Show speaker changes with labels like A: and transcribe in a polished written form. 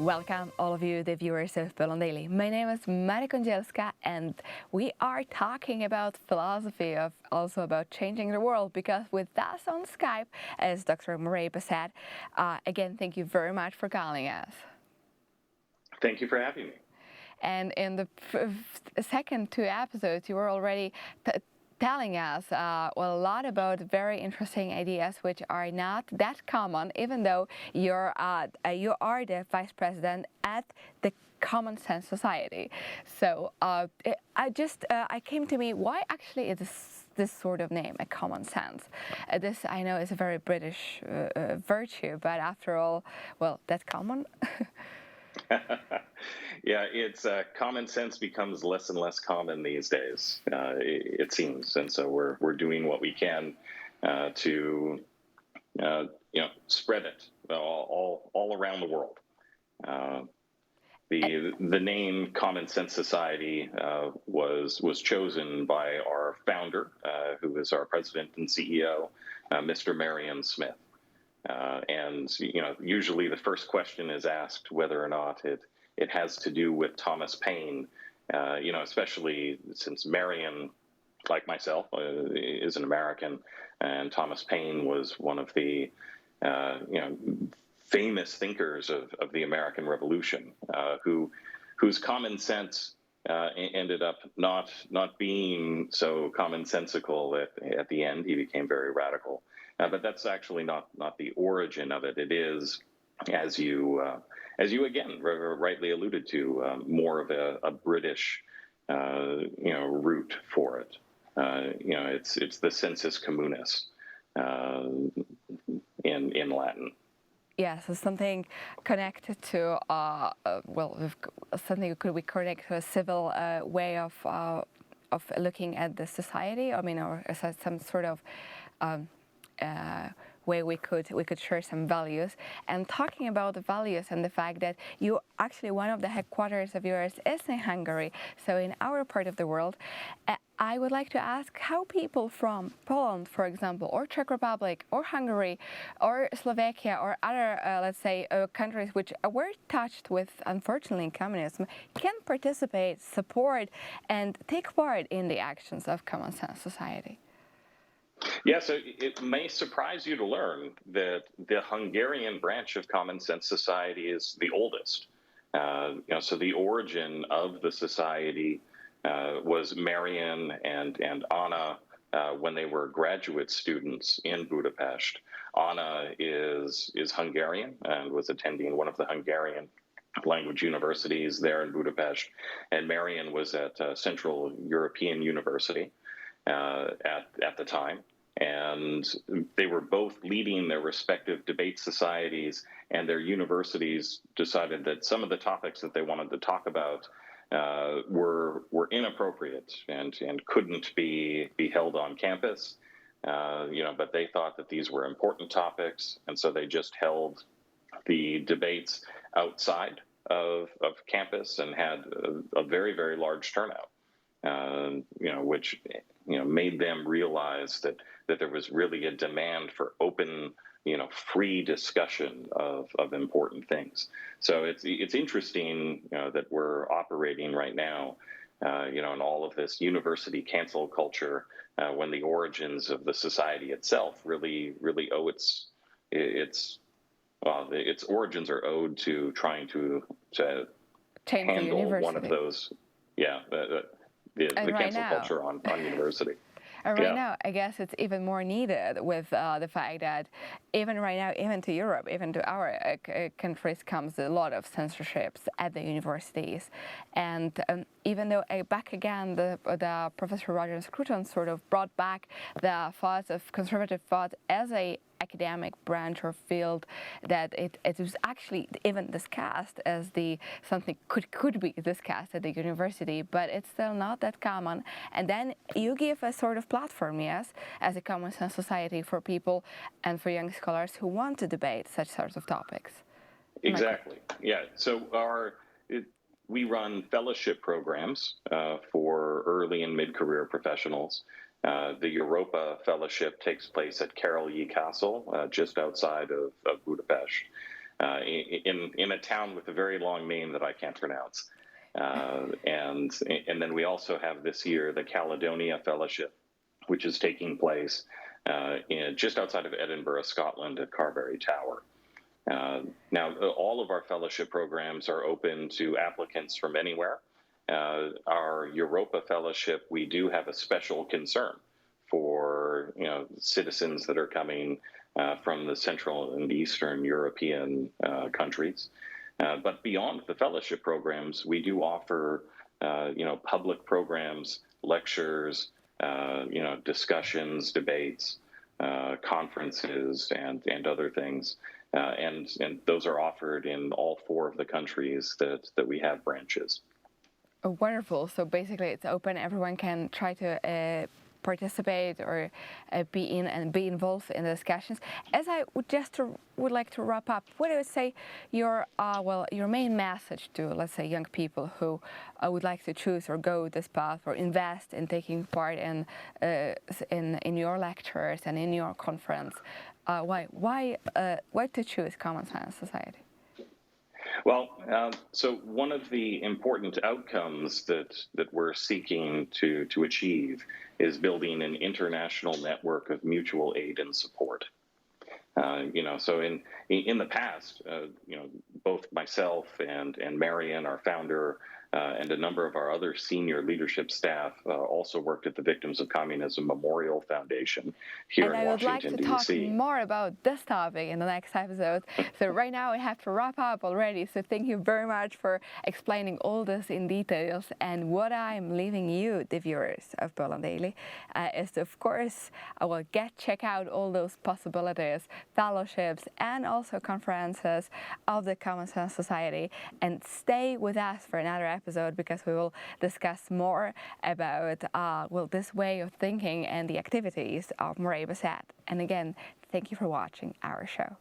A: Welcome, all of you, the viewers of Poland Daily. My name is Maria Kądzielska, and we are talking about philosophy, also about changing the world, because with us on Skype is Dr. Murray Bassett. Again, thank you very much for calling us.
B: Thank you for having me.
A: And in the second two episodes, you were already telling us a lot about very interesting ideas which are not that common, even though you are the vice president at the Common Sense Society. So I came to me, why actually is this sort of name, a common sense? This I know is a very British virtue, but after all, well, that's common.
B: Yeah, it's common sense becomes less and less common these days, it seems, and so we're doing what we can to spread it all around the world. The name Common Sense Society was chosen by our founder, who is our president and CEO, Mr. Marion Smith. And usually the first question is asked whether or not it has to do with Thomas Paine, especially since Marion, like myself, is an American, and Thomas Paine was one of the famous thinkers of the American Revolution, whose common sense ended up not being so commonsensical at the end. He became very radical. But that's actually not the origin of it. It is, as you again rightly alluded to, more of a British root for it. It's the sensus communis in Latin.
A: Yes, so something connected to something we connect to a civil way of looking at the society. I mean, or some sort of way we could share some values. And talking about the values and the fact that you actually, one of the headquarters of yours is in Hungary, so in our part of the world, I would like to ask how people from Poland, for example, or Czech Republic, or Hungary, or Slovakia, or other, let's say, countries which were touched with, unfortunately, communism, can participate, support, and take part in the actions of Common Sense Society.
B: Yeah, so it may surprise you to learn that the Hungarian branch of Common Sense Society is the oldest. So the origin of the society was Marian and Anna when they were graduate students in Budapest. Anna is Hungarian and was attending one of the Hungarian language universities there in Budapest, and Marian was at Central European University at the time. And they were both leading their respective debate societies, and their universities decided that some of the topics that they wanted to talk about were inappropriate and couldn't be held on campus. But they thought that these were important topics, and so they just held the debates outside of campus and had a very, very large turnout. Which made them realize that there was really a demand for open, free discussion of important things. So it's interesting, that we're operating right now, in all of this university cancel culture, when the origins of the society itself really owe its origins are owed to trying to handle one of those, the cancel culture on university.
A: And right now, I guess it's even more needed with the fact that even right now, even to Europe, even to our countries comes a lot of censorships at the universities. And even though back again, the Professor Roger Scruton sort of brought back the thoughts of conservative thought as a academic branch or field, that it was actually even discussed as something could be discussed at the university, but it's still not that common. And then you give a sort of platform, yes, as a Common Sense Society for people and for young scholars who want to debate such sorts of topics.
B: Exactly. Yeah. So we run fellowship programs for early and mid-career professionals. The Europa Fellowship takes place at Károlyi Castle, just outside of Budapest. in a town with a very long name that I can't pronounce. And then we also have this year the Caledonia Fellowship, which is taking place just outside of Edinburgh, Scotland, at Carberry Tower. Now, all of our fellowship programs are open to applicants from anywhere. Our Europa Fellowship, we do have a special concern for citizens that are coming from the Central and Eastern European countries. But beyond the fellowship programs, we do offer public programs, lectures, discussions, debates, conferences, and other things. And those are offered in all 4 of the countries that we have branches.
A: Oh, wonderful. So basically it's open. Everyone can try to participate or be involved in the discussions. As I would like to wrap up, what do you say your main message to, let's say, young people who would like to choose or go this path or invest in taking part in your lectures and in your conference? Why to choose Common Sense Society?
B: Well, so one of the important outcomes that we're seeking to achieve is building an international network of mutual aid and support. So in the past, both myself and Marian, our founder, and a number of our other senior leadership staff also worked at the Victims of Communism Memorial Foundation here in Washington, D.C.
A: And I would like to talk more about this topic in the next episode. So right now I have to wrap up already. So thank you very much for explaining all this in details. And what I'm leaving you, the viewers of Poland Daily, is of course I will check out all those possibilities, fellowships, and also conferences of the Common Sense Society, and stay with us for another episode because we will discuss more about this way of thinking and the activities of Murray Bossert. And again, thank you for watching our show.